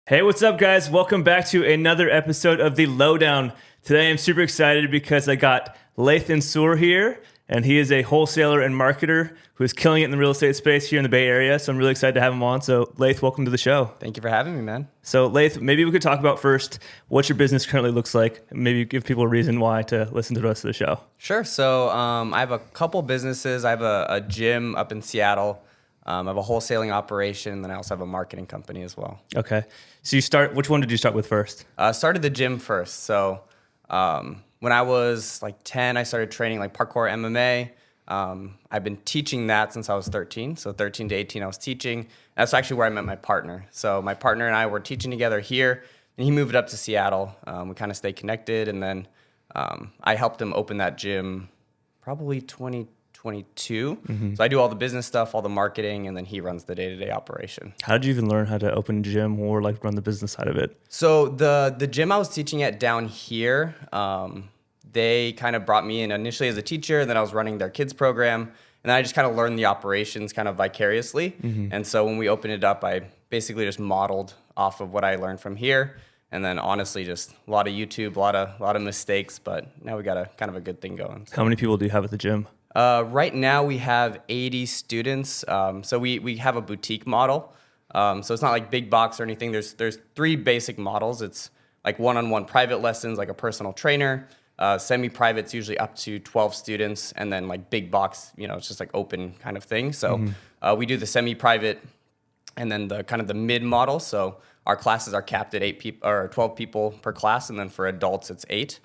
Hey, what's up, guys? Welcome back to another episode of The Lowdown. Today, I'm super excited because I got Laith Nsour here, and he is a wholesaler and marketer who is killing it in the real estate space here in the Bay Area. So I'm really excited to have him on. So, Laith, welcome to the show. Thank you for having me, man. So, Laith, maybe we could talk about first what your business currently looks like. Maybe give people a reason why to listen to the rest of the show. Sure. So I have a couple businesses. I have a gym up in Seattle. I have a wholesaling operation, and then I also have a marketing company as well. Okay. So which one did you start with first? Started the gym first. So when I was like 10, I started training like parkour MMA. I've been teaching that since I was 13. So 13 to 18, I was teaching. That's actually where I met my partner. So my partner and I were teaching together here, and he moved up to Seattle. We kind of stayed connected, and then I helped him open that gym probably 2022. So I do all the business stuff, all the marketing, and then he runs the day-to-day operation. How did you even learn how to open a gym or like run the business side of it? So the gym I was teaching at down here, they kind of brought me in initially as a teacher, and then I was running their kids program, and then I just kind of learned the operations kind of vicariously. And so when we opened it up, I basically just modeled off of what I learned from here. And then honestly, just a lot of YouTube, a lot of mistakes, but now we got a kind of a good thing going. How many people do you have at the gym? Right now we have 80 students. So we have a boutique model. So it's not like big box or anything. There's three basic models. It's like one-on-one private lessons, like a personal trainer. Semi-private's usually up to 12 students, and then like big box, it's just like open kind of thing. So we do the semi-private, and then the kind of the mid model. So our classes are capped at 8 people or 12 people per class, and then for adults it's 8.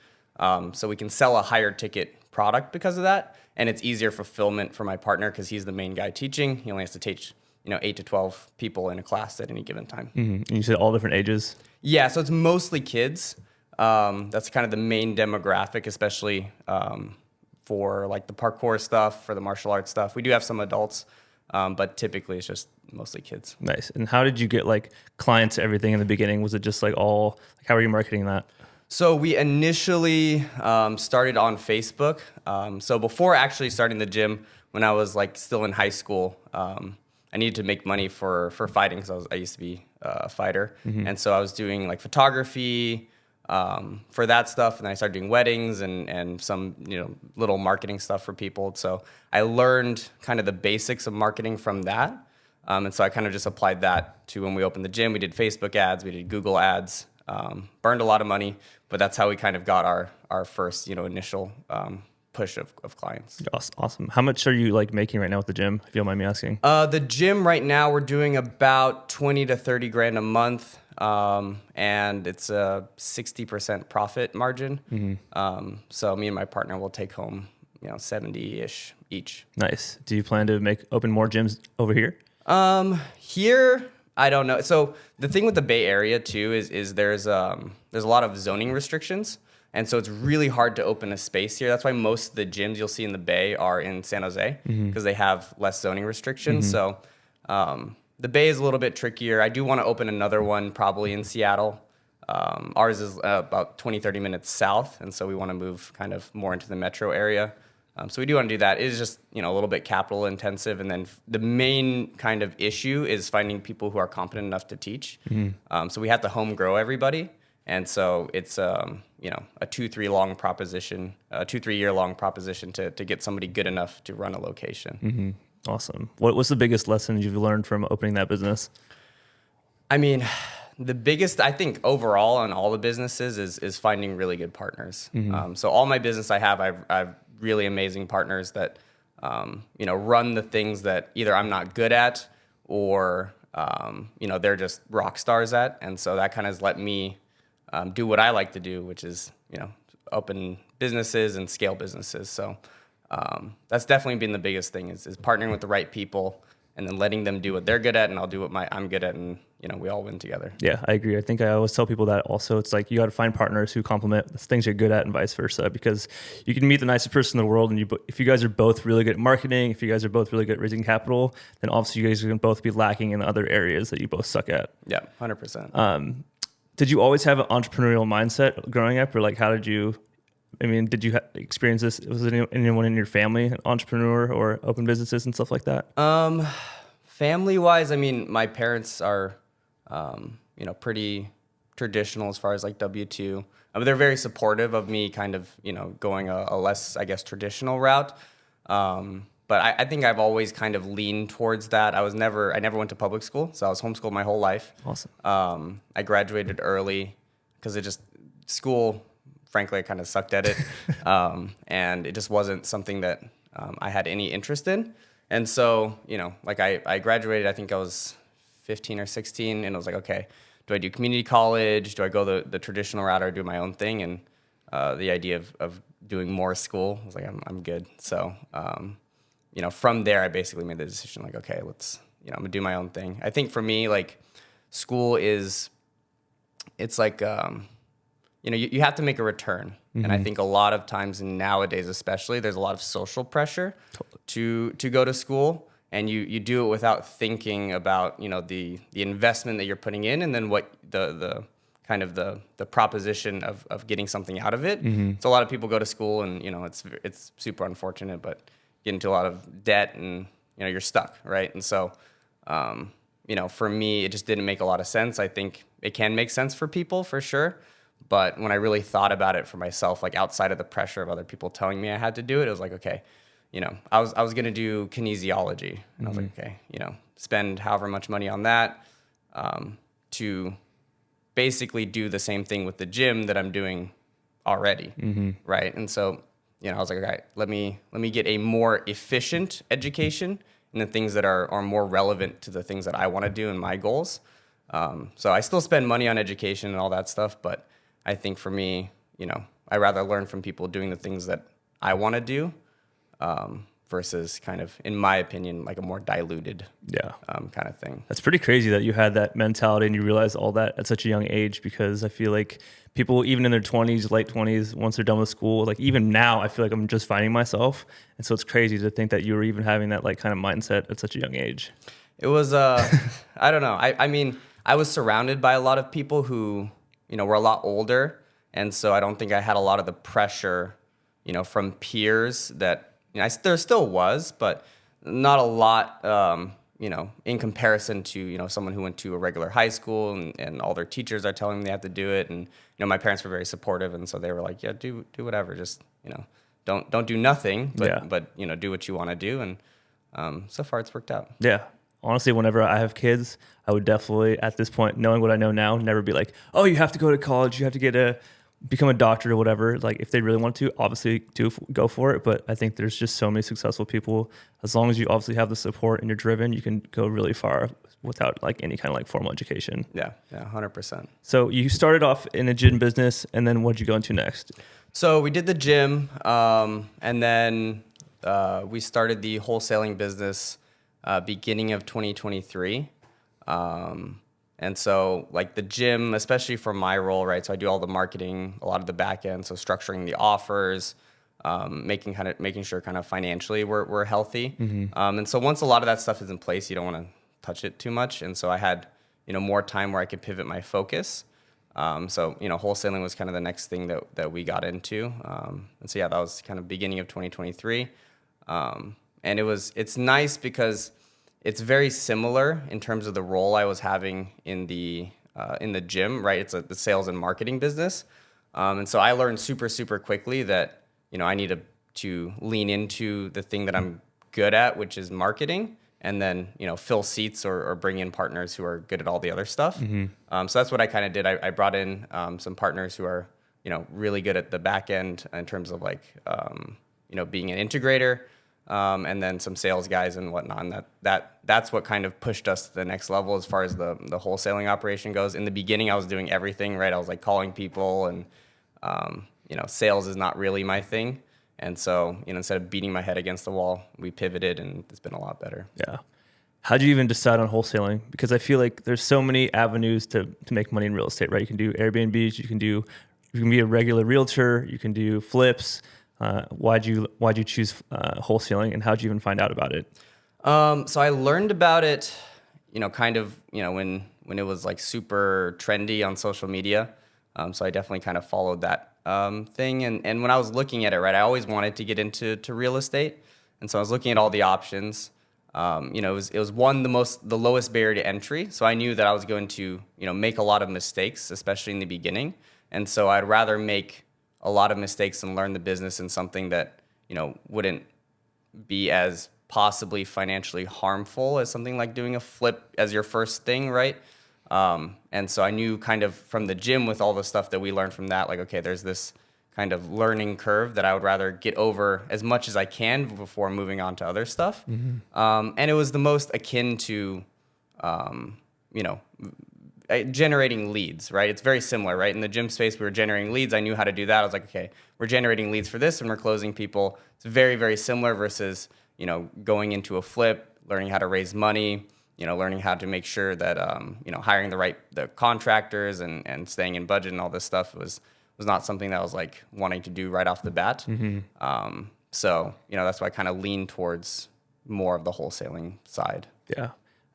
So we can sell a higher ticket product because of that. And it's easier fulfillment for my partner because he's the main guy teaching. He only has to teach, 8 to 12 people in a class at any given time. And you said all different ages? Yeah, so it's mostly kids. That's kind of the main demographic, especially for like the parkour stuff, for the martial arts stuff. We do have some adults, but typically it's just mostly kids. Nice. And how did you get like clients, everything in the beginning? Was it just like how are you marketing that? So we initially started on Facebook. So before actually starting the gym, when I was like still in high school, I needed to make money for fighting because I used to be a fighter. And so I was doing like photography for that stuff. And then I started doing weddings and some little marketing stuff for people. So I learned kind of the basics of marketing from that. And so I kind of just applied that to when we opened the gym. We did Facebook ads, we did Google ads. Burned a lot of money, but that's how we kind of got our first, initial push of clients. Awesome. How much are you like making right now with the gym, if you don't mind me asking? The gym right now, we're doing about 20 to 30 grand a month, and it's a 60% profit margin. So me and my partner will take home, 70-ish each. Nice. Do you plan to open more gyms over here? Here, I don't know. So the thing with the Bay Area too is there's a lot of zoning restrictions, and so it's really hard to open a space here. That's why most of the gyms you'll see in the Bay are in San Jose because they have less zoning restrictions. So the Bay is a little bit trickier. I do want to open another one probably in Seattle. Ours is about 20, 30 minutes south, and so we want to move kind of more into the metro area. So we do want to do that. It is just, a little bit capital intensive. And then the main kind of issue is finding people who are competent enough to teach. So we have to home grow everybody. And so it's, a 2-3 year long proposition to get somebody good enough to run a location. Awesome. What was the biggest lesson you've learned from opening that business? I mean, the biggest, I think, overall on all the businesses is finding really good partners. So all my business I have really amazing partners that, run the things that either I'm not good at or, they're just rock stars at. And so that kind of has let me do what I like to do, which is, open businesses and scale businesses. So that's definitely been the biggest thing is partnering with the right people and then letting them do what they're good at, and I'll do what I'm good at, and we all win together. Yeah, I agree. I think I always tell people that also. It's like you got to find partners who complement the things you're good at and vice versa, because you can meet the nicest person in the world, and if you guys are both really good at marketing, if you guys are both really good at raising capital, then obviously you guys are going to both be lacking in other areas that you both suck at. Yeah, 100%. Did you always have an entrepreneurial mindset growing up, or like how did you experience this? Was anyone in your family an entrepreneur or open businesses and stuff like that? Family-wise, I mean, my parents are, pretty traditional as far as like W-2. They're very supportive of me kind of, going a less, I guess, traditional route. But I think I've always kind of leaned towards that. I never went to public school, so I was homeschooled my whole life. Awesome. I graduated early because school, frankly, I kind of sucked at it. And it just wasn't something that I had any interest in. And so, like I graduated, I think I was 15 or 16, and I was like, okay, do I do community college? Do I go the traditional route or do my own thing? And the idea of doing more school, I was like, I'm good. So, from there, I basically made the decision, like, okay, I'm gonna do my own thing. I think for me, like, school it's like, you have to make a return. Mm-hmm. And I think a lot of times, and nowadays especially, there's a lot of social pressure to go to school. And you do it without thinking about, the investment that you're putting in, and then what the kind of the proposition of getting something out of it. Mm-hmm. So a lot of people go to school and, it's super unfortunate, but get into a lot of debt and, you're stuck, right? And so, for me, it just didn't make a lot of sense. I think it can make sense for people for sure. But when I really thought about it for myself, like outside of the pressure of other people telling me I had to do it, it was like, okay, I was going to do kinesiology. And I was like, okay, spend however much money on that to basically do the same thing with the gym that I'm doing already, right? And so, I was like, okay, let me get a more efficient education in the things that are more relevant to the things that I want to do and my goals. So I still spend money on education and all that stuff, but I think for me, I rather learn from people doing the things that I want to do. Versus kind of, in my opinion, like a more diluted kind of thing. That's pretty crazy that you had that mentality and you realized all that at such a young age, because I feel like people, even in their 20s, late 20s, once they're done with school, like even now, I feel like I'm just finding myself. And so it's crazy to think that you were even having that like kind of mindset at such a young age. It was, I don't know. I mean, I was surrounded by a lot of people who, were a lot older. And so I don't think I had a lot of the pressure, from peers that, there still was, but not a lot, in comparison to, someone who went to a regular high school and all their teachers are telling them they have to do it. And, my parents were very supportive. And so they were like, yeah, do whatever. Just, don't do nothing, but do what you want to do. And so far it's worked out. Yeah. Honestly, whenever I have kids, I would definitely, at this point, knowing what I know now, never be like, oh, you have to go to college. You have to become a doctor or whatever. Like if they really want to, obviously go for it. But I think there's just so many successful people. As long as you obviously have the support and you're driven, you can go really far without like any kind of like formal education. Yeah, 100%. So you started off in a gym business, and then what did you go into next? So we did the gym, and then we started the wholesaling business beginning of 2023. And so like the gym, especially for my role, right? So I do all the marketing, a lot of the back end. So structuring the offers, making sure kind of financially we're healthy. And so once a lot of that stuff is in place, you don't want to touch it too much. And so I had, more time where I could pivot my focus. So, wholesaling was kind of the next thing that we got into. And so, yeah, that was kind of beginning of 2023. And it's nice because it's very similar in terms of the role I was having in the gym, right? It's the sales and marketing business. And so I learned super, super quickly that, I need to lean into the thing that I'm good at, which is marketing, and then, fill seats or bring in partners who are good at all the other stuff. So that's what I kind of did. I brought in some partners who are, really good at the back end in terms of like, being an integrator. And then some sales guys and whatnot. And that's what kind of pushed us to the next level as far as the wholesaling operation goes. In the beginning, I was doing everything, right? I was like calling people, and sales is not really my thing. And so, instead of beating my head against the wall, we pivoted, and it's been a lot better. Yeah. How'd you even decide on wholesaling? Because I feel like there's so many avenues to make money in real estate, right? You can do Airbnbs, you can be a regular realtor, you can do flips. Why'd you choose wholesaling, and how'd you even find out about it? So I learned about it, kind of, when it was like super trendy on social media. So I definitely kind of followed that thing. And when I was looking at it, right, I always wanted to get into real estate. And so I was looking at all the options. It was one the lowest barrier to entry. So I knew that I was going to make a lot of mistakes, especially in the beginning. And so I'd rather make a lot of mistakes and learn the business in something that wouldn't be as possibly financially harmful as something like doing a flip as your first thing, right? And so I knew kind of from the gym with all the stuff that we learned from that, like, okay, there's this kind of learning curve that I would rather get over as much as I can before moving on to other stuff. And it was the most akin to, generating leads, right? It's very similar, right? In the gym space, we were generating leads. I knew how to do that. I was like, okay, we're generating leads for this and we're closing people. It's very, very similar versus, going into a flip, learning how to raise money, learning how to make sure that, hiring the contractors and staying in budget and all this stuff was not something that I was like wanting to do right off the bat. So, that's why I kind of lean towards more of the wholesaling side. Yeah.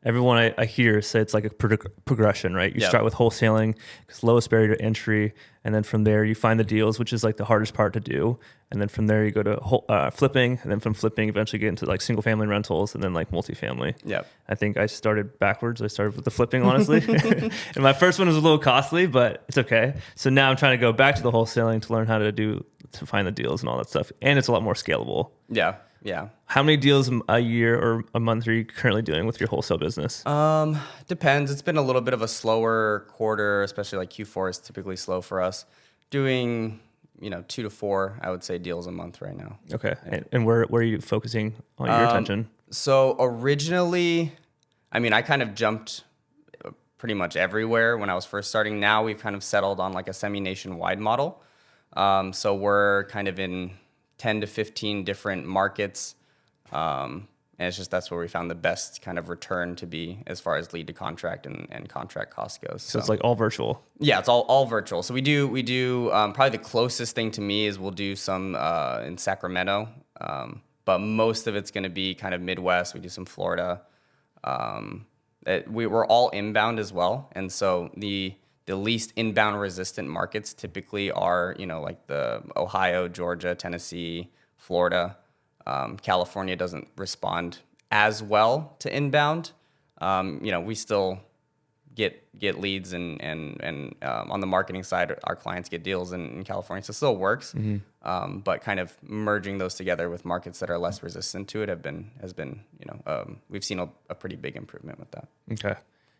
Everyone I hear say it's like a progression, right? You Yep. start with wholesaling, it's lowest barrier to entry, and then from there you find the deals, which is like the hardest part to do, and then from there you go to flipping, and then from flipping eventually get into like single family rentals, and then like multifamily. Yep. I think I started backwards. I started with the flipping, honestly, and my first one was a little costly, but it's okay. So now I'm trying to go back to the wholesaling to learn how to find the deals and all that stuff, and it's a lot more scalable. Yeah. Yeah. How many deals a year or a month are you currently doing with your wholesale business? Depends. It's been a little bit of a slower quarter, especially like Q4 is typically slow for us. Doing, 2 to 4, I would say, deals a month right now. Okay. And where are you focusing on your attention? So originally, I kind of jumped pretty much everywhere when I was first starting. Now we've kind of settled on like a semi-nationwide model. So we're kind of in 10 to 15 different markets. And it's just that's where we found the best kind of return to be as far as lead to contract and contract cost goes. So it's like all virtual. Yeah, it's all virtual. So we do probably the closest thing to me is we'll do some in Sacramento, but most of it's going to be kind of Midwest. We do some Florida. We're all inbound as well, and so the least inbound resistant markets typically are like the Ohio, Georgia, Tennessee, Florida. California doesn't respond as well to inbound. We still get leads and on the marketing side, our clients get deals in California, so it still works. But kind of merging those together with markets that are less resistant to it has been we've seen a pretty big improvement with that. Okay.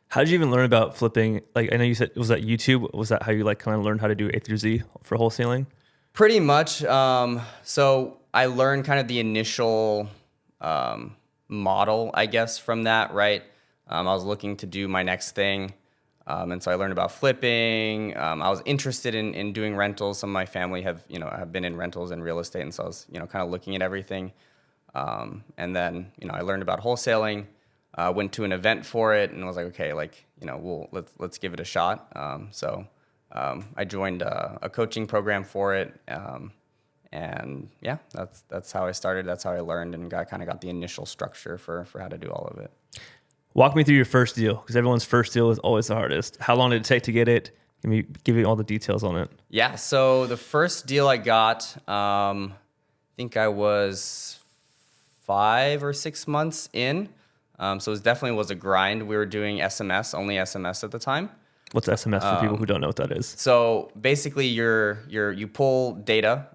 How did you even learn about flipping? Like I know you said, was that YouTube? Was that how you like kind of learned how to do A through Z for wholesaling? Pretty much. So I learned kind of the initial model, I guess, from that, right? I was looking to do my next thing. And so I learned about flipping. I was interested in doing rentals. Some of my family have been in rentals and real estate. And so I was, kind of looking at everything. And then, I learned about wholesaling, went to an event for it and was like, okay, let's give it a shot. So I joined a coaching program for it. And yeah, that's how I started. That's how I learned and kind of got the initial structure for how to do all of it. Walk me through your first deal, because everyone's first deal is always the hardest. How long did it take to get it? Give me all the details on it. Yeah, so the first deal I got, I think I was 5 or 6 months in. So it definitely was a grind. We were doing SMS, only SMS at the time. What's SMS for people who don't know what that is? So basically, you pull data.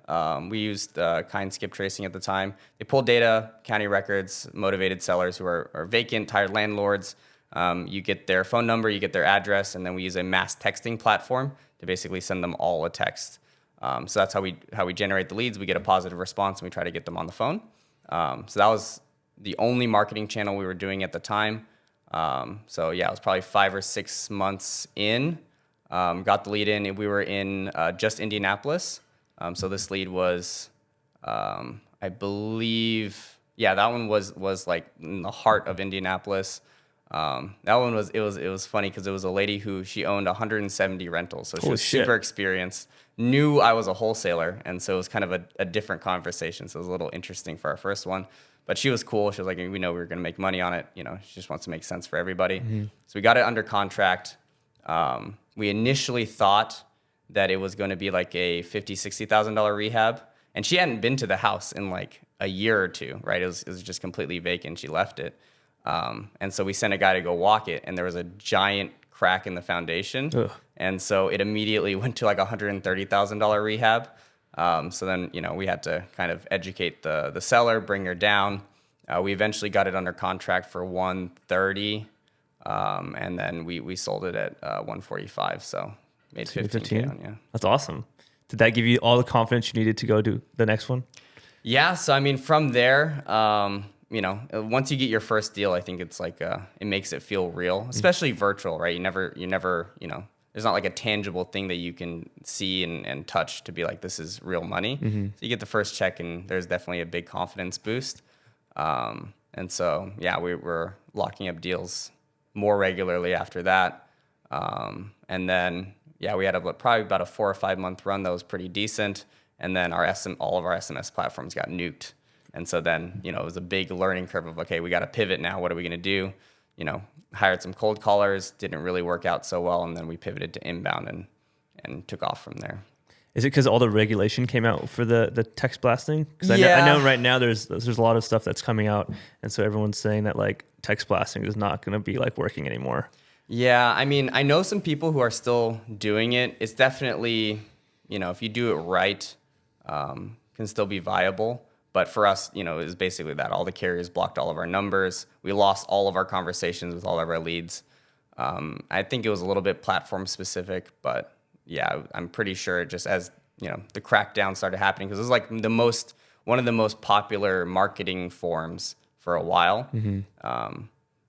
We used kind skip tracing at the time. They pull data, county records, motivated sellers who are vacant, tired landlords. You get their phone number, you get their address, and then we use a mass texting platform to basically send them all a text. So that's how we generate the leads. We get a positive response, and we try to get them on the phone. So that was the only marketing channel we were doing at the time. So yeah, it was probably 5 or 6 months in, got the lead in, and we were in, just Indianapolis. So this lead was, I believe, yeah, that one was like in the heart of Indianapolis. That one it was funny because it was a lady who she owned 170 rentals. So she was super experienced, knew I was a wholesaler. And so it was kind of a different conversation. So it was a little interesting for our first one. But she was cool. She was like, we know we were going to make money on it. She just wants to make sense for everybody. Mm-hmm. So we got it under contract. We initially thought that it was going to be like a $50,000, $60,000 rehab. And she hadn't been to the house in like a year or two, right? It was just completely vacant. She left it. And so we sent a guy to go walk it, and there was a giant crack in the foundation. Ugh. And so it immediately went to like $130,000 rehab. So then, we had to kind of educate the seller, bring her down. We eventually got it under contract for 130, and then we sold it at 145. So made 15K on, yeah. That's awesome. Did that give you all the confidence you needed to go do the next one? Yeah. So I mean, from there, once you get your first deal, I think it's like it makes it feel real, especially virtual, right? You never, there's not like a tangible thing that you can see and touch to be like, this is real money. So you get the first check, and there's definitely a big confidence boost. And so, yeah, we were locking up deals more regularly after that. And then, yeah, we had probably about a 4 or 5 month run that was pretty decent. And then all of our SMS platforms got nuked. And so then, it was a big learning curve of, okay, we got to pivot now. What are we going to do? Hired some cold callers, didn't really work out so well. And then we pivoted to inbound and took off from there. Is it because all the regulation came out for the text blasting? Because Yeah. I know right now there's a lot of stuff that's coming out, and so everyone's saying that like text blasting is not going to be like working anymore. Yeah, I mean, I know some people who are still doing it. It's definitely, if you do it right, can still be viable. But for us, it was basically that. All the carriers blocked all of our numbers. We lost all of our conversations with all of our leads. I think it was a little bit platform specific, but yeah, I'm pretty sure just as, the crackdown started happening, because it was like one of the most popular marketing forms for a while.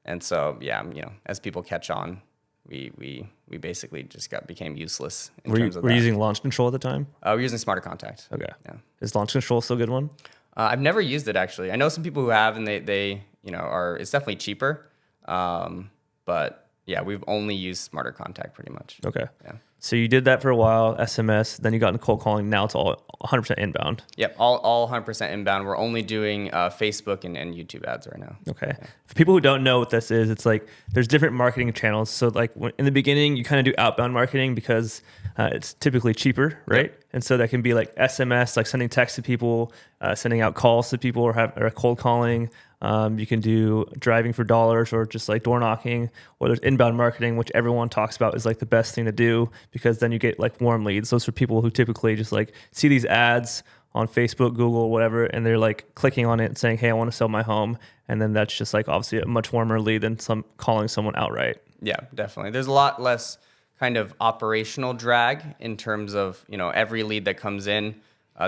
And so, yeah, as people catch on, we basically just became useless in terms of that. Were you using launch control at the time? We're using Smarter Contact. Okay. Yeah. Is launch control still a good one? I've never used it, actually. I know some people who have, and they it's definitely cheaper. But yeah, we've only used Smarter Contact pretty much. Okay. Yeah. So you did that for a while, SMS, then you got into cold calling. Now it's all 100% inbound. Yep, all 100% inbound. We're only doing Facebook and YouTube ads right now. Okay. Yeah. For people who don't know what this is, it's like there's different marketing channels. So like in the beginning, you kind of do outbound marketing because it's typically cheaper, right? Yep. And so that can be like SMS, like sending text to people, sending out calls to people, or cold calling. You can do driving for dollars, or just like door knocking, or there's inbound marketing, which everyone talks about is like the best thing to do, because then you get like warm leads. Those are people who typically just like see these ads on Facebook, Google, whatever, and they're like clicking on it and saying, hey, I want to sell my home. And then that's just like obviously a much warmer lead than calling someone outright. Yeah, definitely. There's a lot less kind of operational drag in terms of, every lead that comes in,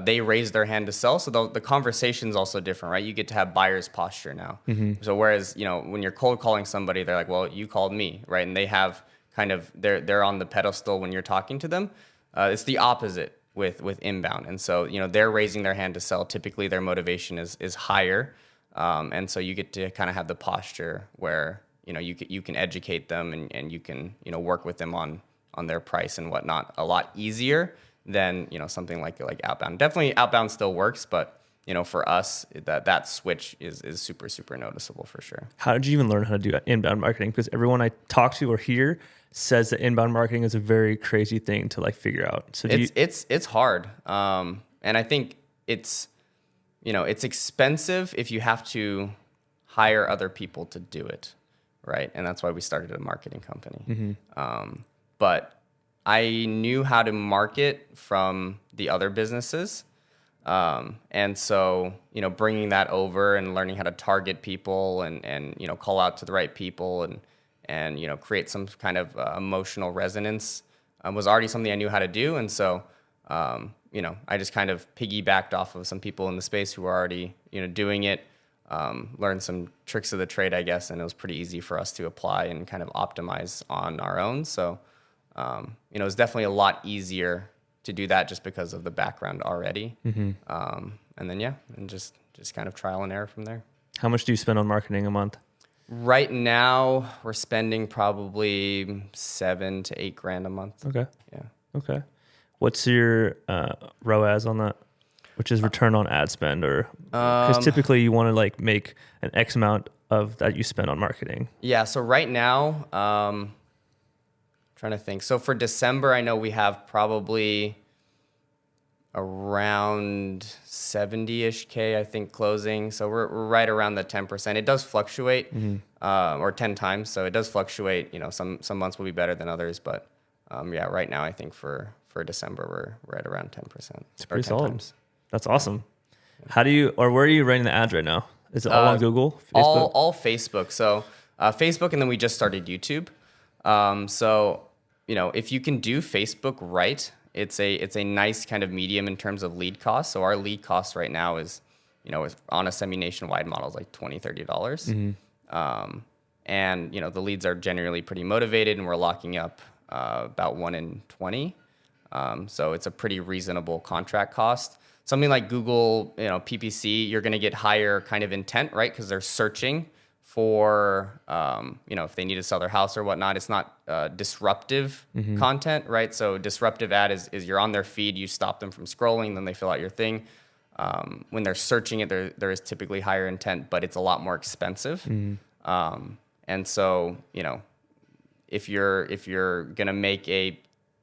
they raise their hand to sell. So the conversation's also different, right? You get to have buyer's posture now. So whereas, when you're cold calling somebody, they're like, well, you called me, right? And they have kind of, they're on the pedestal when you're talking to them. It's the opposite with inbound. And so, they're raising their hand to sell. Typically their motivation is higher. And so you get to kind of have the posture where, you can educate them and you can, work with them on their price and whatnot a lot easier than, something like outbound. Definitely outbound still works, but, for us, that switch is super, super noticeable for sure. How did you even learn how to do inbound marketing? Because everyone I talk to or hear says that inbound marketing is a very crazy thing to like figure out. So it's hard. And I think it's expensive if you have to hire other people to do it, right? And that's why we started a marketing company. But I knew how to market from the other businesses. And so, bringing that over and learning how to target people and call out to the right people and create some kind of emotional resonance was already something I knew how to do. And so, I just kind of piggybacked off of some people in the space who were already, doing it, learned some tricks of the trade, I guess, and it was pretty easy for us to apply and kind of optimize on our own. So, it was definitely a lot easier to do that just because of the background already. And then, and just kind of trial and error from there. How much do you spend on marketing a month? Right now, we're spending probably $7,000 to $8,000 a month. Okay. Yeah. Okay. What's your ROAS on that? Which is return on ad spend, or because typically you want to like make an X amount of that you spend on marketing. Yeah. So right now, trying to think. So for December, I know we have probably around 70-ish K, I think, closing. So we're right around the 10%. It does fluctuate, or 10 times. So it does fluctuate. Some months will be better than others, but yeah, right now I think for December we're at around 10%. It's pretty 10 solid. times. That's awesome. How do you, or where are you running the ads right now? Is it all on Google, Facebook? All Facebook. So Facebook, and then we just started YouTube. So if you can do Facebook right, it's a nice kind of medium in terms of lead cost. So our lead cost right now is on a semi-nationwide model is like $20-$30. And the leads are generally pretty motivated, and we're locking up about 1 in 20. So it's a pretty reasonable contract cost. Something like Google, PPC, you're going to get higher kind of intent, right? Because they're searching for, if they need to sell their house or whatnot. It's not disruptive content, right? So disruptive ad is you're on their feed, you stop them from scrolling, then they fill out your thing. When they're searching it, there is typically higher intent, but it's a lot more expensive. And so, if you're going to make a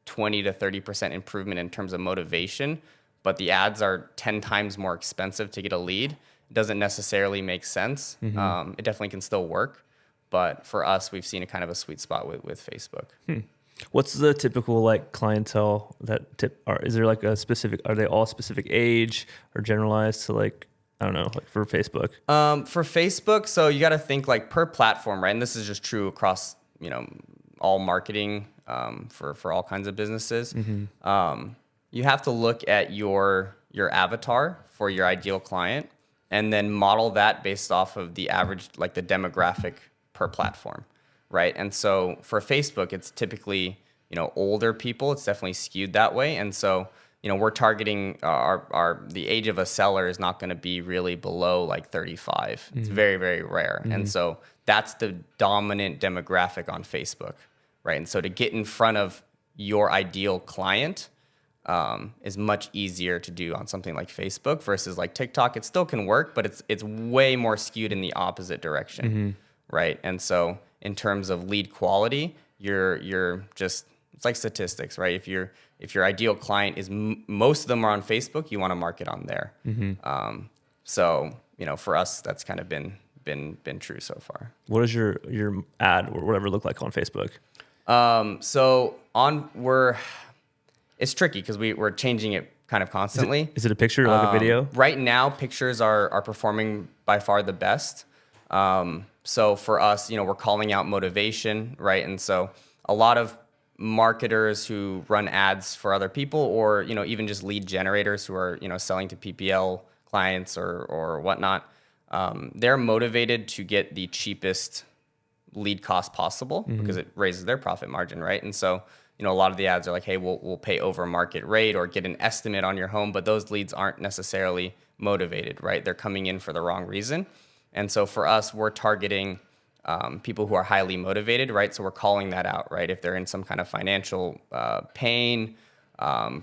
20 to 30% improvement in terms of motivation, but the ads are 10 times more expensive to get a lead, it doesn't necessarily make sense. It definitely can still work. But for us, we've seen a kind of a sweet spot with Facebook. What's the typical clientele is there a specific, are they all specific age or generalized to I don't know, for Facebook? For Facebook, so you got to think per platform, right? And this is just true across, all marketing for all kinds of businesses. You have to look at your avatar for your ideal client and then model that based off of the average, the demographic per platform, right? And so for Facebook, it's typically, older people. It's definitely skewed that way. And so, we're targeting the age of a seller is not going to be really below 35. It's very, very rare. And so that's the dominant demographic on Facebook, right? And so to get in front of your ideal client is much easier to do on something like Facebook versus TikTok. It still can work, but it's way more skewed in the opposite direction, right? And so in terms of lead quality, you're just, it's like statistics, right? If your ideal client is most of them are on Facebook, you want to market on there. So for us, that's kind of been true so far. What does your ad or whatever look like on Facebook? It's tricky because we're changing it kind of constantly. Is it a picture or a video? Right now, pictures are performing by far the best. So for us, we're calling out motivation, right? And so a lot of marketers who run ads for other people, or even just lead generators who are selling to PPL clients or whatnot, they're motivated to get the cheapest lead cost possible because it raises their profit margin, right? And so a lot of the ads are hey, we'll pay over market rate or get an estimate on your home, but those leads aren't necessarily motivated, right? They're coming in for the wrong reason. And so for us, we're targeting people who are highly motivated, right? So we're calling that out, right? If they're in some kind of financial pain,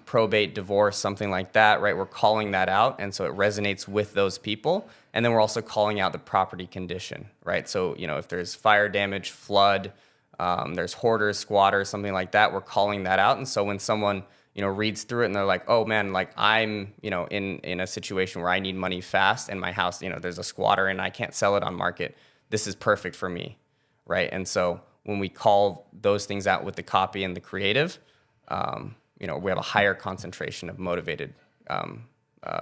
probate, divorce, something like that, right? We're calling that out. And so it resonates with those people. And then we're also calling out the property condition, right? So, if there's fire damage, flood, there's hoarders, squatters, something like that, we're calling that out. And so when someone, reads through it and they're oh man, I'm, in a situation where I need money fast and my house, there's a squatter and I can't sell it on market. This is perfect for me, right? And so when we call those things out with the copy and the creative, we have a higher concentration of motivated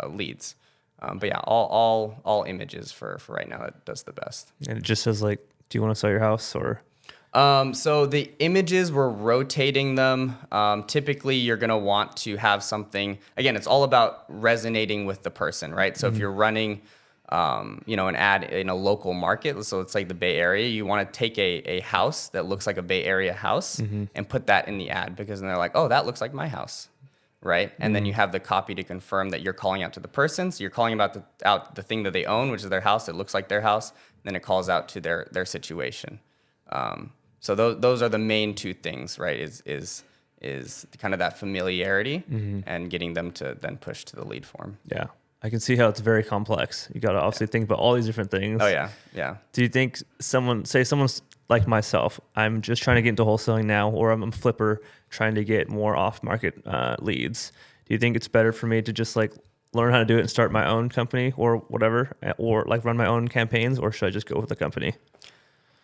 leads. But yeah, all images for right now, that does the best. And it just says do you want to sell your house or? So the images, we're rotating them. Typically, you're going to want to have something. Again, it's all about resonating with the person, right? So if you're running, an ad in a local market, so it's the Bay Area, you want to take a house that looks like a Bay Area house and put that in the ad because then they're oh, that looks like my house, right? And then you have the copy to confirm that you're calling out to the person. So you're calling out the thing that they own, which is their house. It looks like their house. Then it calls out to their situation. So those are the main two things, right? Is kind of that familiarity and getting them to then push to the lead form. Yeah, I can see how it's very complex. You got to obviously think about all these different things. Oh yeah. Do you think someone's like myself? I'm just trying to get into wholesaling now, or I'm a flipper trying to get more off-market leads. Do you think it's better for me to just like learn how to do it and start my own company or whatever, or like run my own campaigns, or should I just go with the company?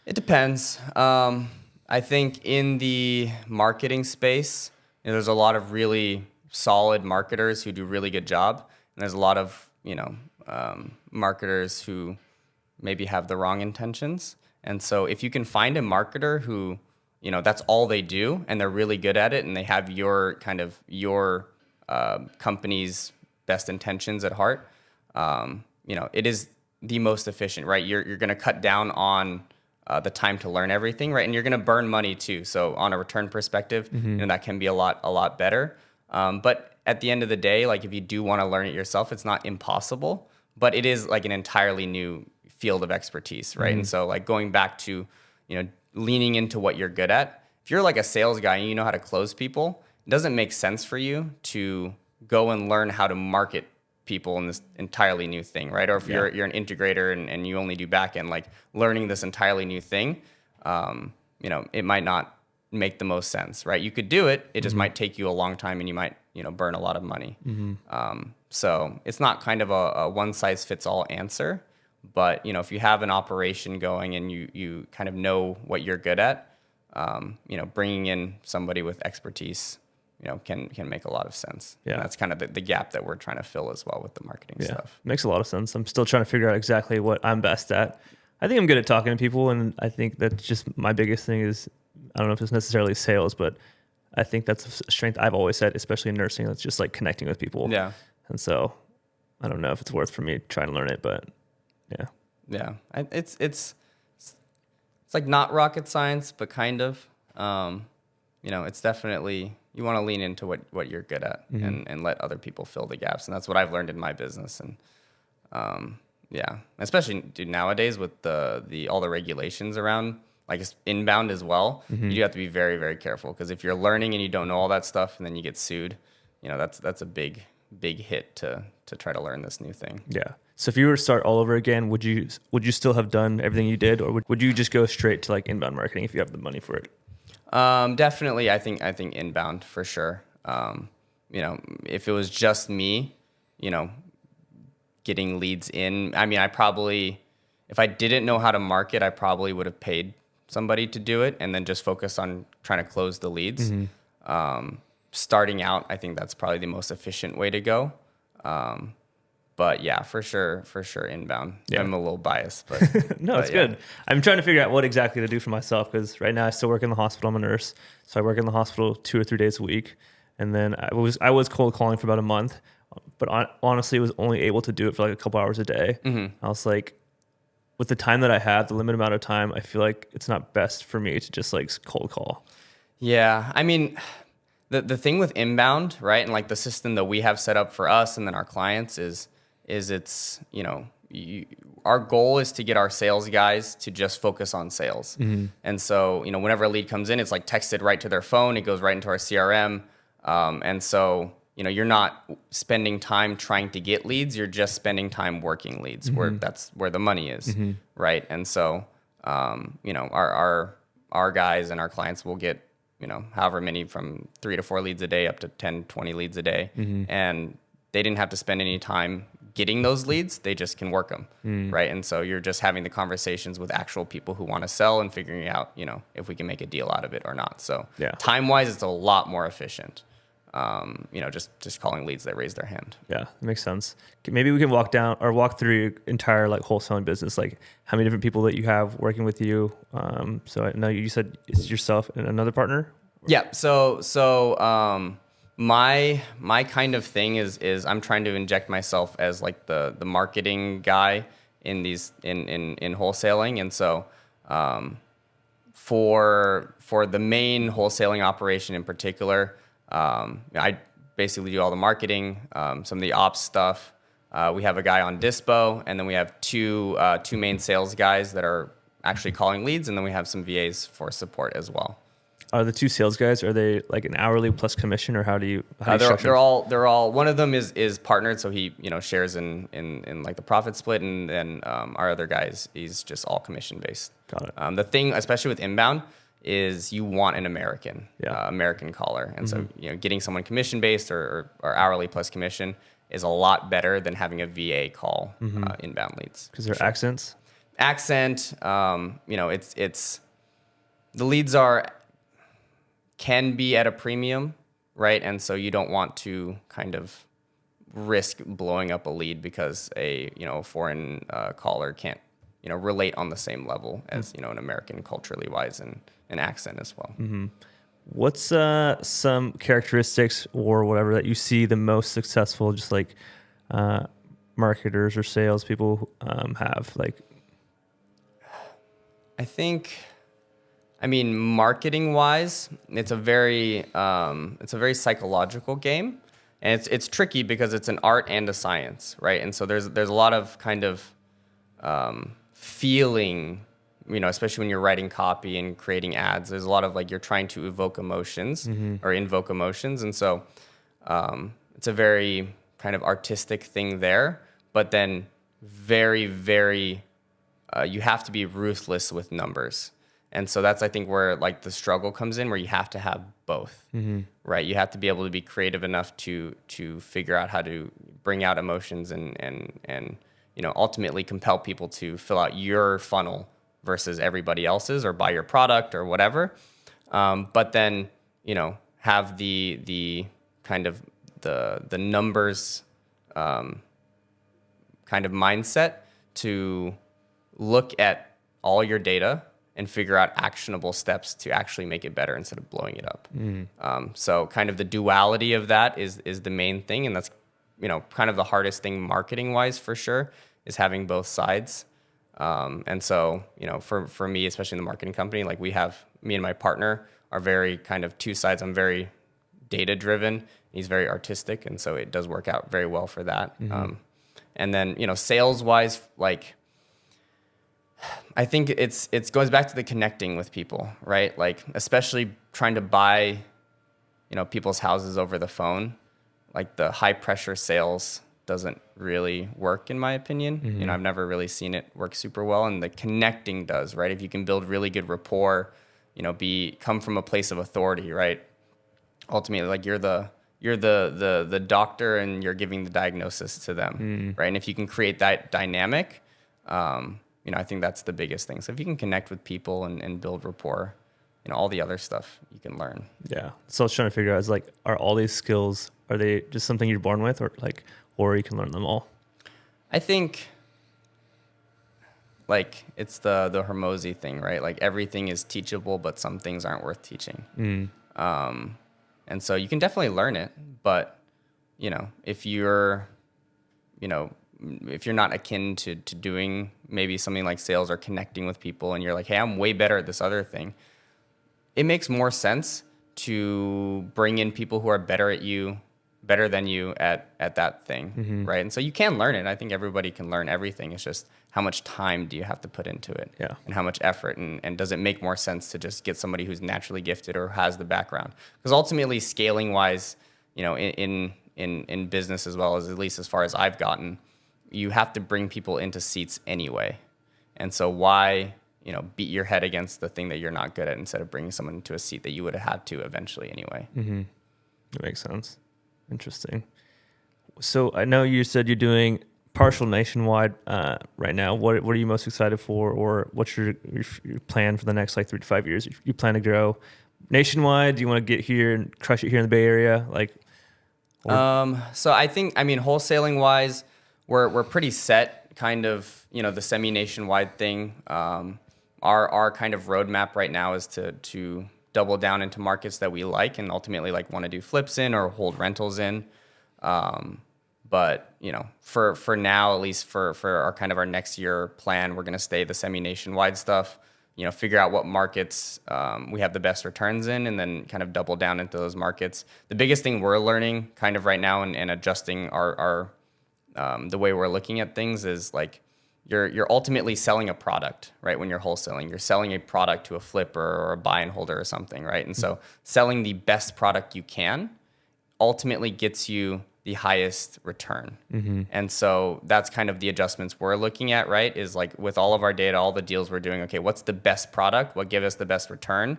It depends. I think in the marketing space, there's a lot of really solid marketers who do a really good job, and there's a lot of marketers who maybe have the wrong intentions. And so if you can find a marketer who, that's all they do and they're really good at it and they have your company's best intentions at heart, it is the most efficient, right? You're going to cut down on the time to learn everything, right? And you're going to burn money too. So on a return perspective, that can be a lot better. But at the end of the day, like if you do want to learn it yourself, it's not impossible, but it is like an entirely new field of expertise, right? And so like going back to, leaning into what you're good at. If you're like a sales guy and you know how to close people, it doesn't make sense for you to go and learn how to market people in this entirely new thing, right? Or if you're an integrator and you only do backend, like learning this entirely new thing, it might not make the most sense, right? You could do it, it just might take you a long time and you might, burn a lot of money. So it's not kind of a one size fits all answer, but if you have an operation going and you kind of know what you're good at, bringing in somebody with expertise, can make a lot of sense. Yeah. And that's kind of the gap that we're trying to fill as well with the marketing stuff. Makes a lot of sense. I'm still trying to figure out exactly what I'm best at. I think I'm good at talking to people, and I think that's just my biggest thing is, I don't know if it's necessarily sales, but I think that's a strength I've always had, especially in nursing. That's just like connecting with people. Yeah. And so I don't know if it's worth for me trying to learn it, but yeah. Yeah. It's like not rocket science, but kind of, it's definitely, you want to lean into what you're good at and let other people fill the gaps. And that's what I've learned in my business. And, especially nowadays with all the regulations around, like it's inbound as well, you do have to be very, very careful, because if you're learning and you don't know all that stuff and then you get sued, that's a big hit to try to learn this new thing. Yeah. So if you were to start all over again, would you still have done everything you did, or would you just go straight to like inbound marketing if you have the money for it? Definitely. I think inbound for sure. If it was just me, getting leads in, I mean, if I didn't know how to market, I probably would have paid somebody to do it and then just focus on trying to close the leads. Starting out, I think that's probably the most efficient way to go. But yeah, for sure inbound. Yeah. I'm a little biased, but no, it's good. I'm trying to figure out what exactly to do for myself, because right now I still work in the hospital. I'm a nurse, so I work in the hospital 2 or 3 days a week. And then I was cold calling for about a month, but honestly was only able to do it for like a couple hours a day. I was like, with the time that I have, the limited amount of time, I feel like it's not best for me to just like cold call. Yeah, I mean, the thing with inbound, right, and like the system that we have set up for us and then our clients is it's, our goal is to get our sales guys to just focus on sales. And so, whenever a lead comes in, it's like texted right to their phone. It goes right into our CRM. And so, you're not spending time trying to get leads. You're just spending time working leads, where that's where the money is, right? And so, our guys and our clients will get, however many, from 3 to 4 leads a day up to 10, 20 leads a day. And they didn't have to spend any time getting those leads. They just can work them, right? And so you're just having the conversations with actual people who want to sell and figuring out, if we can make a deal out of it or not. So time-wise, it's a lot more efficient. Just calling leads that raise their hand. Yeah, that makes sense. Maybe we can walk through your entire like wholesaling business, like how many different people that you have working with you. So I know you said it's yourself and another partner. Yeah. So my kind of thing is I'm trying to inject myself as like the marketing guy in wholesaling. And so, for the main wholesaling operation in particular, I basically do all the marketing, some of the ops stuff. We have a guy on Dispo, and then we have two main sales guys that are actually calling leads, and then we have some VAs for support as well. Are the 2 sales guys, are they like an hourly plus commission, or how do you they're all one of them is partnered, so he shares in like the profit split, and then our other guys, he's just all commission based. Got it. The thing, especially with inbound, is you want an American caller. And so, getting someone commission based or hourly plus commission is a lot better than having a VA call inbound leads. Because they're accents. Accent, it's the leads can be at a premium, right? And so you don't want to kind of risk blowing up a lead because a foreign caller can't relate on the same level as an American culturally wise and an accent as well. What's some characteristics or whatever that you see the most successful, just like marketers or salespeople have? Like, I think, marketing wise, it's a very psychological game, and it's tricky because it's an art and a science, right? And so there's a lot of kind of feeling, especially when you're writing copy and creating ads. There's a lot of like you're trying to evoke emotions or invoke emotions, and so it's a very kind of artistic thing there. But then very, very, you have to be ruthless with numbers. And so that's, I think, where like the struggle comes in, where you have to have both, right? You have to be able to be creative enough to figure out how to bring out emotions and ultimately compel people to fill out your funnel versus everybody else's or buy your product or whatever. But then, have the kind of the numbers kind of mindset to look at all your data and figure out actionable steps to actually make it better instead of blowing it up. So kind of the duality of that is the main thing. And that's, kind of the hardest thing marketing wise for sure, is having both sides. And so, for me, especially in the marketing company, like me and my partner are very kind of two sides. I'm very data driven. He's very artistic. And so it does work out very well for that. And then, sales wise, like, I think it goes back to the connecting with people, right? Like, especially trying to buy, people's houses over the phone, like the high pressure sales doesn't really work in my opinion. I've never really seen it work super well, and the connecting does, right? If you can build really good rapport, come from a place of authority, right? Ultimately, like you're the doctor and you're giving the diagnosis to them, right? And if you can create that dynamic, I think that's the biggest thing. So if you can connect with people and build rapport, all the other stuff you can learn. Yeah. So I was trying to figure out, is like, are all these skills, are they just something you're born with, or you can learn them all? I think like it's the Hormozy thing, right? Like everything is teachable, but some things aren't worth teaching. And so you can definitely learn it, but if you're not akin to doing maybe something like sales or connecting with people, and you're like, hey, I'm way better at this other thing, it makes more sense to bring in people who are better than you at that thing, right? And so you can learn it. I think everybody can learn everything. It's just how much time do you have to put into it, and how much effort, and does it make more sense to just get somebody who's naturally gifted or has the background? Because ultimately, scaling wise, in business as well, as at least as far as I've gotten, you have to bring people into seats anyway. And so why, beat your head against the thing that you're not good at instead of bringing someone into a seat that you would have had to eventually anyway. That makes sense. Interesting. So I know you said you're doing partial nationwide right now. What are you most excited for, or what's your plan for the next 3 to 5 years? You plan to grow nationwide? Do you want to get here and crush it here in the Bay Area? So I think, wholesaling wise, we're pretty set, kind of, the semi-nationwide thing. Our kind of roadmap right now is to double down into markets that we like and ultimately want to do flips in or hold rentals in. But for now, at least for our kind of our next year plan, we're going to stay the semi-nationwide stuff, figure out what markets we have the best returns in, and then kind of double down into those markets. The biggest thing we're learning kind of right now and adjusting our the way we're looking at things is you're ultimately selling a product, right? When you're wholesaling, you're selling a product to a flipper or a buy and holder or something, right? And so selling the best product you can ultimately gets you the the highest return. And so that's kind of the adjustments we're looking at, right? Is like with all of our data, all the deals we're doing, okay, what's the best product? What gives us the best return?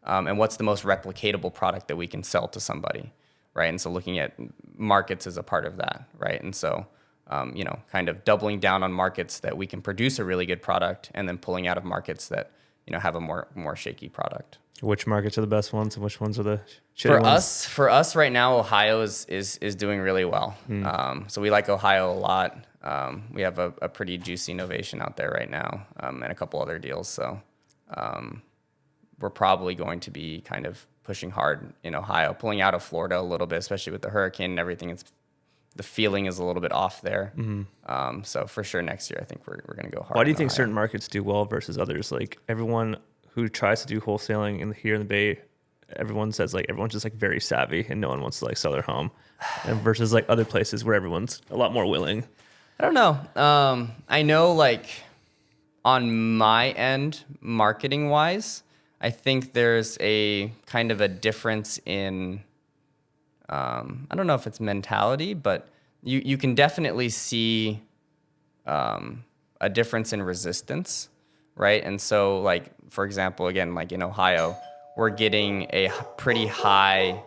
And what's the most replicatable product that we can sell to somebody, right? And so looking at markets is a part of that, right? And so, kind of doubling down on markets that we can produce a really good product, and then pulling out of markets that, have a more shaky product. Which markets are the best ones and which ones are the shitty ones? For us right now, Ohio is doing really well. So we like Ohio a lot. We have a pretty juicy innovation out there right now, and a couple other deals. So we're probably going to be kind of pushing hard in Ohio, pulling out of Florida a little bit, especially with the hurricane and everything. The feeling is a little bit off there. So for sure next year, I think we're going to go hard. Why do you think certain markets do well versus others? Like everyone who tries to do wholesaling here in the Bay, everyone says like everyone's just like very savvy and no one wants to like sell their home, and versus like other places where everyone's a lot more willing. I don't know. I know like on my end, marketing wise, I think there's a kind of a difference in, I don't know if it's mentality, but you can definitely see a difference in resistance, right? And so, like, for example, again, like in Ohio, we're getting a pretty high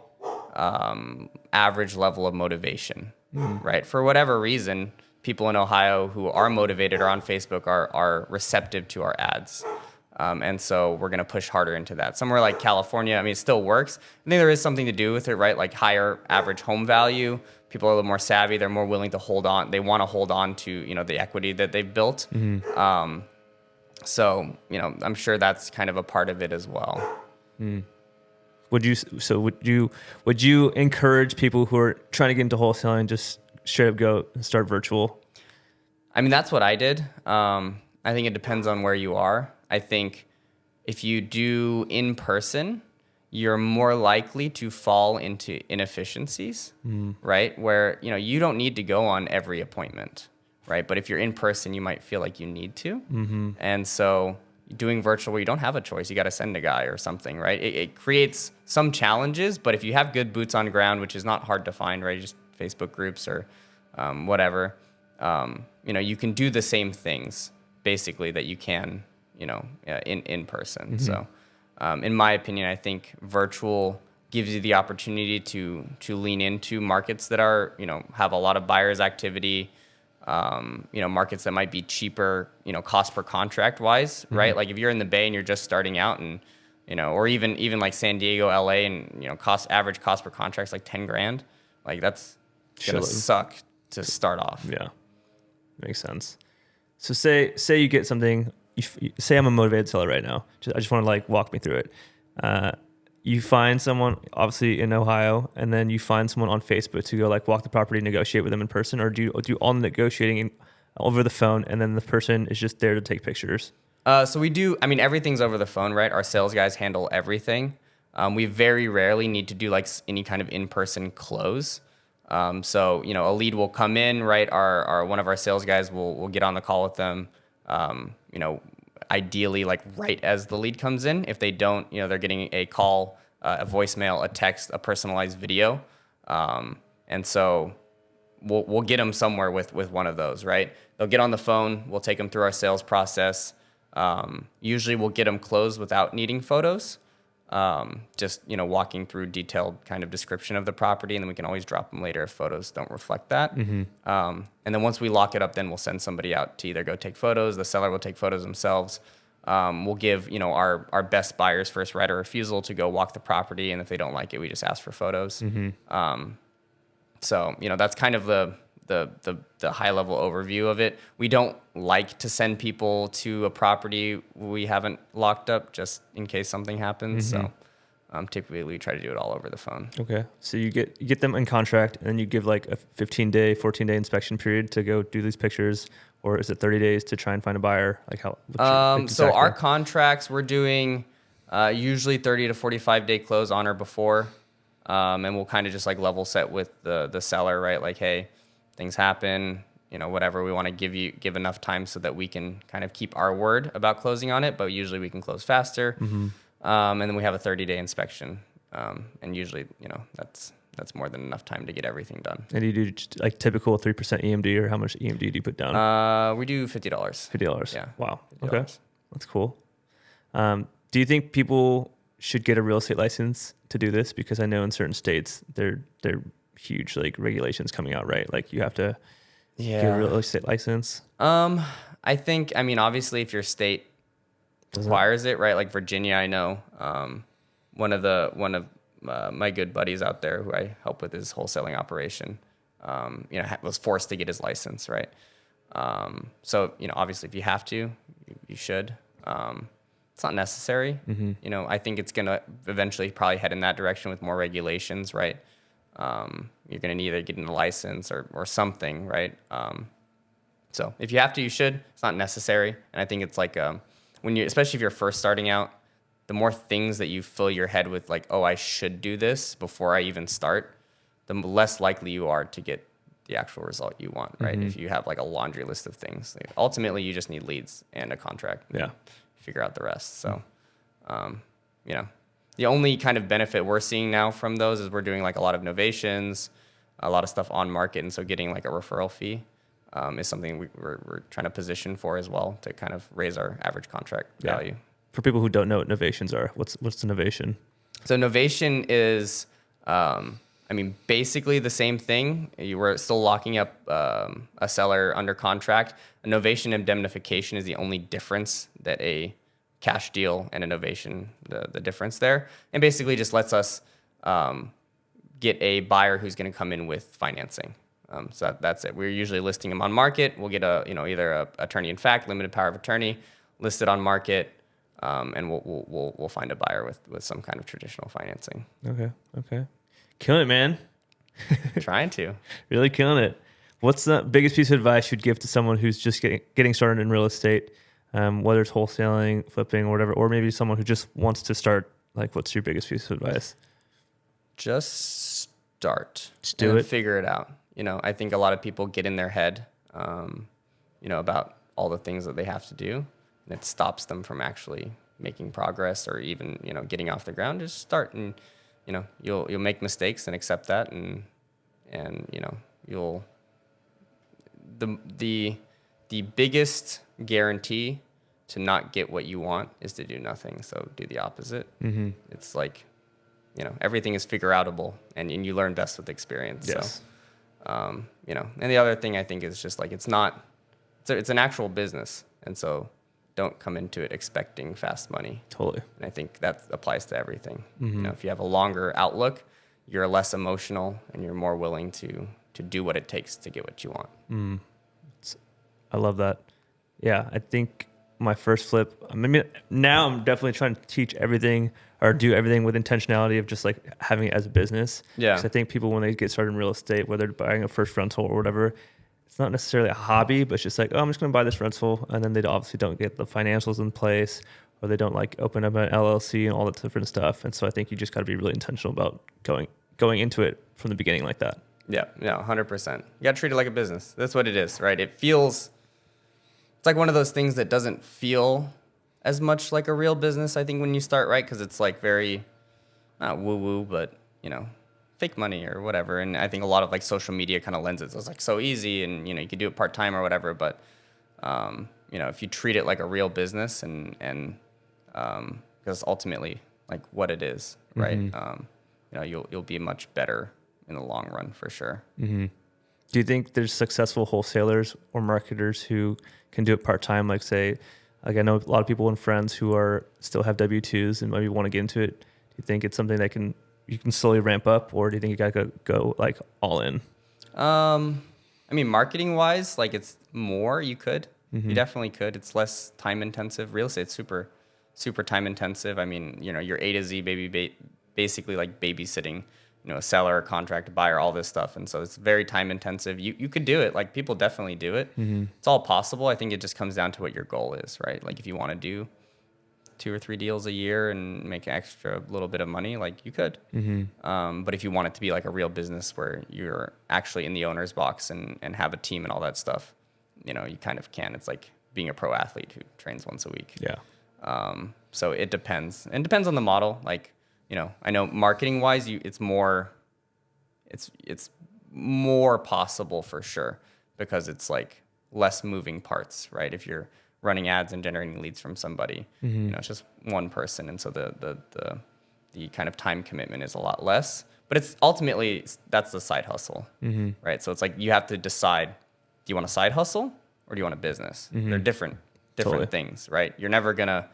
average level of motivation, right? For whatever reason, people in Ohio who are motivated or on Facebook are receptive to our ads. And so we're going to push harder into that. Somewhere like California, I mean, it still works. I think there is something to do with it, right? Like higher average home value. People are a little more savvy. They're more willing to hold on. They want to hold on to, the equity that they've built. So, I'm sure that's kind of a part of it as well. Would you encourage people who are trying to get into wholesaling just straight up go and start virtual? I mean, that's what I did. I think it depends on where you are. I think if you do in person, you're more likely to fall into inefficiencies, right? Where, you don't need to go on every appointment, right? But if you're in person, you might feel like you need to. And so doing virtual where you don't have a choice, you got to send a guy or something, right? It creates some challenges, but if you have good boots on ground, which is not hard to find, right? Just Facebook groups or whatever, you can do the same things basically that you can, in person. So in my opinion, I think virtual gives you the opportunity to lean into markets that are, have a lot of buyers activity, markets that might be cheaper, cost per contract wise, right? Like if you're in the Bay and you're just starting out and, or even like San Diego, LA, and, average cost per contract is like 10 grand. Like that's going to suck to start off. Yeah. Makes sense. So say you get something, you say I'm a motivated seller right now. I just want to like walk me through it. You find someone obviously in Ohio, and then you find someone on Facebook to go like walk the property, negotiate with them in person, or do you do all the negotiating over the phone, and then the person is just there to take pictures? So we do. I mean, everything's over the phone, right? Our sales guys handle everything. We very rarely need to do like any kind of in-person close. So a lead will come in, right? Our one of our sales guys will get on the call with them. Ideally like right as the lead comes in. If they don't, they're getting a call, a voicemail, a text, a personalized video. And so we'll get them somewhere with one of those, right? They'll get on the phone. We'll take them through our sales process. Usually we'll get them closed without needing photos. Just, walking through detailed kind of description of the property, and then we can always drop them later if photos don't reflect that. And then once we lock it up, then we'll send somebody out to either go take photos. The seller will take photos themselves. We'll give, our best buyers first right of refusal to go walk the property. And if they don't like it, we just ask for photos. So, that's kind of the high level overview of it. We don't like to send people to a property we haven't locked up just in case something happens. So typically we try to do it all over the phone. Okay. So you get them in contract, and then you give like a 15-day, 14-day inspection period to go do these pictures, or is it 30 days to try and find a buyer? Like how? Exactly? So our contracts we're doing usually 30 to 45-day close on or before, and we'll kind of just like level set with the seller, right? Like, hey, things happen, whatever. We want to give enough time so that we can kind of keep our word about closing on it, but usually we can close faster. And then we have a 30-day inspection. And usually, that's more than enough time to get everything done. And you do just, like typical 3% EMD, or how much EMD do you put down? We do $50. $50. Yeah. Wow. $50. Okay. That's cool. Do you think people should get a real estate license to do this? Because I know in certain states they're huge like regulations coming out, right? Like you have to get a real estate license. I think, I mean, obviously if your state requires it, right? Like Virginia, I know, one of my good buddies out there who I help with his wholesaling operation, was forced to get his license, right? So, obviously if you have to, you should. It's not necessary. I think it's going to eventually probably head in that direction with more regulations, right? You're going to either get a license or something, right? So if you have to, you should. It's not necessary. And I think it's like, especially if you're first starting out, the more things that you fill your head with, like, oh, I should do this before I even start, the less likely you are to get the actual result you want, right? If you have like a laundry list of things, like, ultimately you just need leads and a contract. Yeah. Figure out the rest. So, the only kind of benefit we're seeing now from those is we're doing like a lot of novations, a lot of stuff on market. And so getting like a referral fee is something we're trying to position for as well to kind of raise our average contract value. For people who don't know what novations are, what's the novation? So novation is, basically the same thing. You were still locking up a seller under contract. A novation indemnification is the only difference that a cash deal and a novation, the difference there. And basically just lets us get a buyer who's going to come in with financing. So that's it. We're usually listing them on market. We'll get either a attorney in fact, limited power of attorney, listed on market, and we'll find a buyer with some kind of traditional financing. Okay. Killing it, man. Trying to. Really killing it. What's the biggest piece of advice you'd give to someone who's just getting started in real estate, whether it's wholesaling, flipping, or whatever, or maybe someone who just wants to start? Like, what's your biggest piece of advice? Just start. Just do it. Figure it out. I think a lot of people get in their head, about all the things that they have to do, and it stops them from actually making progress or even, getting off the ground. Just start, and you'll make mistakes and accept that, and you'll the biggest guarantee to not get what you want is to do nothing. So do the opposite. It's like, everything is figure outable, and you learn best with experience. Yes. So, and the other thing I think is just like, it's an actual business. And so don't come into it expecting fast money. Totally. And I think that applies to everything. If you have a longer outlook, you're less emotional and you're more willing to do what it takes to get what you want. I love that. Yeah, I think my first flip, now I'm definitely trying to teach everything or do everything with intentionality of just like having it as a business. Yeah. Because I think people, when they get started in real estate, whether they're buying a first rental or whatever, it's not necessarily a hobby, but it's just like, oh, I'm just going to buy this rental. And then they obviously don't get the financials in place, or they don't like open up an LLC and all that different stuff. And so I think you just got to be really intentional about going into it from the beginning like that. Yeah, 100%. You got to treat it like a business. That's what it is, right? It's like one of those things that doesn't feel as much like a real business, I think, when you start, right? Because it's like very, not woo-woo, but, fake money or whatever. And I think a lot of like social media kind of lends it. So it's like so easy, and, you can do it part-time or whatever. But, if you treat it like a real business and because ultimately like what it is, right? You'll be much better in the long run for sure. Do you think there's successful wholesalers or marketers who can do it part-time? Like say, like I know a lot of people and friends who still have W-2s and maybe want to get into it. Do you think it's something that you can slowly ramp up, or do you think you gotta go like all in? Marketing wise, like it's more, you could. You definitely could. It's less time intensive. Real estate's super, super time intensive. Your A to Z basically like babysitting, a seller, contract, buyer, all this stuff. And so it's very time intensive. You could do it. Like people definitely do it. It's all possible. I think it just comes down to what your goal is, right? Like if you want to do 2 or 3 deals a year and make an extra little bit of money, like you could. But if you want it to be like a real business where you're actually in the owner's box and have a team and all that stuff, you kind of can. It's like being a pro athlete who trains once a week. Yeah. So it depends. And it depends on the model. Like, I know marketing wise, it's more it's more possible for sure because it's like less moving parts, right? If you're running ads and generating leads from somebody, it's just one person, and so the kind of time commitment is a lot less. But it's ultimately that's the side hustle, right? So it's like you have to decide: do you want a side hustle or do you want a business? They're different Totally. things, right? You're never gonna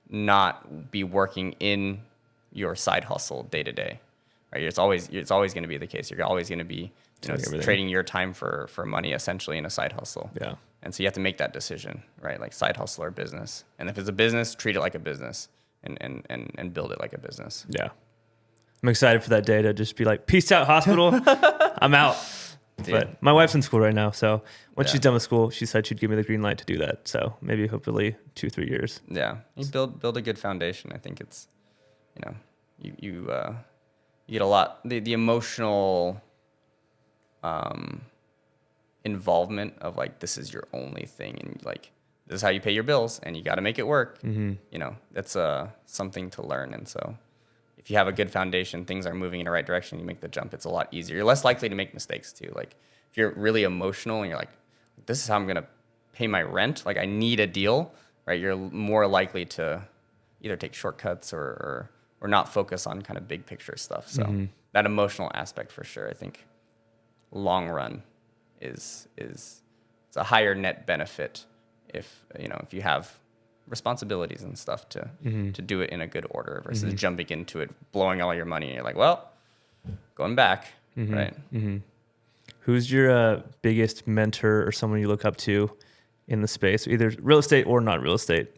not be working in your side hustle day to day, right? It's always going to be the case. You're always going to be trading your time for money essentially in a side hustle. Yeah. And so you have to make that decision, right? Like side hustle or business. And if it's a business, treat it like a business and build it like a business. Yeah. I'm excited for that day to just be like, peace out, hospital. I'm out. Dude. But my wife's in school right now. So once Yeah. she's done with school, she said she'd give me the green light to do that. So maybe hopefully 2-3 years. Yeah. You build a good foundation. I think it's, you get a lot, the emotional involvement of like, this is your only thing. And like, this is how you pay your bills and you got to make it work. That's something to learn. And so if you have a good foundation, things are moving in the right direction, you make the jump, it's a lot easier. You're less likely to make mistakes too. Like if you're really emotional and you're like, this is how I'm going to pay my rent, like I need a deal, right? You're more likely to either take shortcuts or not focus on kind of big picture stuff. So that emotional aspect for sure, I think long run is it's a higher net benefit if you have responsibilities and stuff to do it in a good order versus jumping into it, blowing all your money, and you're like, well, going back, right? Who's your biggest mentor or someone you look up to in the space, either real estate or not real estate?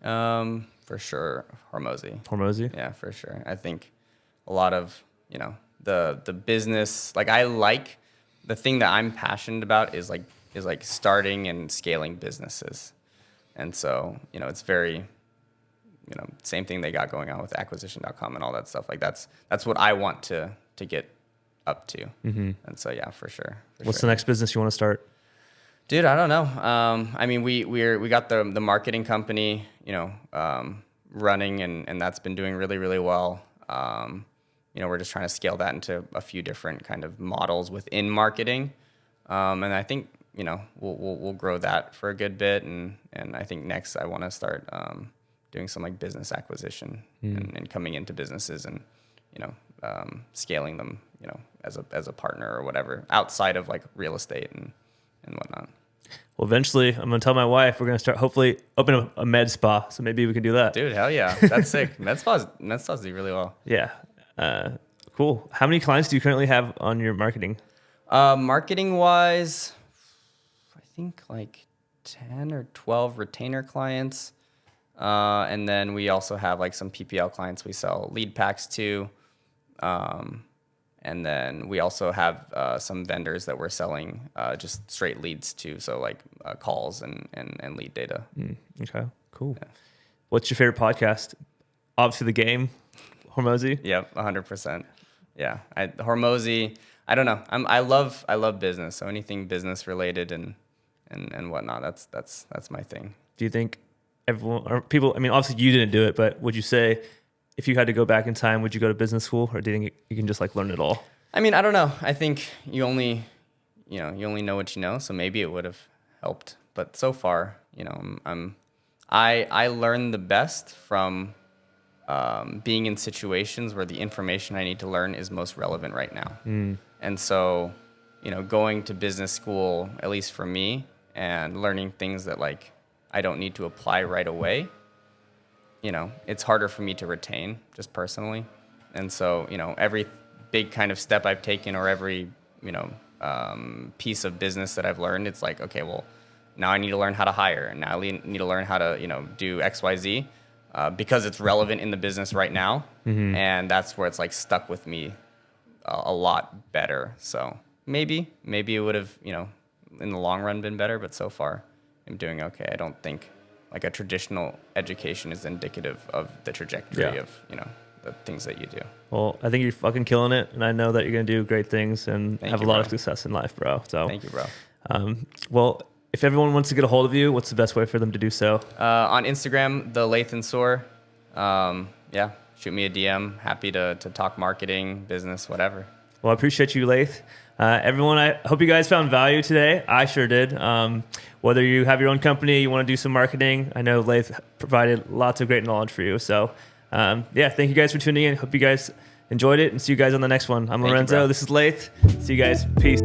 For sure, Hormozy. Hormozy? Yeah, for sure. I think a lot of the business, like I like the thing that I'm passionate about is like starting and scaling businesses. And so, it's very, same thing they got going on with acquisition.com and all that stuff. Like that's what I want to get up to. And so, yeah, for sure. What's the next business you want to start? Dude, I don't know. I mean, we got the marketing company, running and that's been doing really, really well. We're just trying to scale that into a few different kind of models within marketing. And I think, we'll grow that for a good bit. And I think next I want to start doing some like business acquisition and coming into businesses and, scaling them, as a partner or whatever outside of like real estate and whatnot. Well, eventually I'm going to tell my wife we're going to start hopefully open a med spa. So maybe we can do that. Dude, hell yeah. That's sick. Med spas do really well. Yeah. Cool. How many clients do you currently have on your marketing? Marketing wise, I think like 10 or 12 retainer clients. And then we also have like some PPL clients we sell lead packs to. And then we also have some vendors that we're selling just straight leads to. So like calls and lead data. Okay, cool. Yeah. What's your favorite podcast? Obviously The Game, Hormozy. Yep, 100%. Yeah, Hormozy. I don't know. I love business. So anything business related and whatnot. That's my thing. Do you think everyone or people? I mean, obviously you didn't do it, but would you say if you had to go back in time, would you go to business school, or do you think you can just like learn it all? I mean, I don't know. I think you only know what you know. So maybe it would have helped. But so far, I learn the best from being in situations where the information I need to learn is most relevant right now. And so, going to business school, at least for me, and learning things that like I don't need to apply right away, it's harder for me to retain just personally. And so, every big kind of step I've taken or every, piece of business that I've learned, it's like, okay, well, now I need to learn how to hire, and now I need to learn how to, do X, Y, Z. Because it's relevant in the business right now. And that's where it's like stuck with me a lot better. So maybe it would have, in the long run been better, but so far I'm doing okay. I don't think like a traditional education is indicative of the trajectory of, the things that you do. Well, I think you're fucking killing it. And I know that you're going to do great things and have a lot of success in life, bro. So thank you, bro. Well, if everyone wants to get a hold of you, what's the best way for them to do so? On Instagram, the Laith Nsour. Yeah, shoot me a DM. Happy to talk marketing, business, whatever. Well, I appreciate you, Laith. Everyone, I hope you guys found value today. I sure did. Whether you have your own company, you want to do some marketing, I know Laith provided lots of great knowledge for you. So, thank you guys for tuning in. Hope you guys enjoyed it, and see you guys on the next one. I'm Thank you, Lorenzo. bro. This is Laith. See you guys. Peace.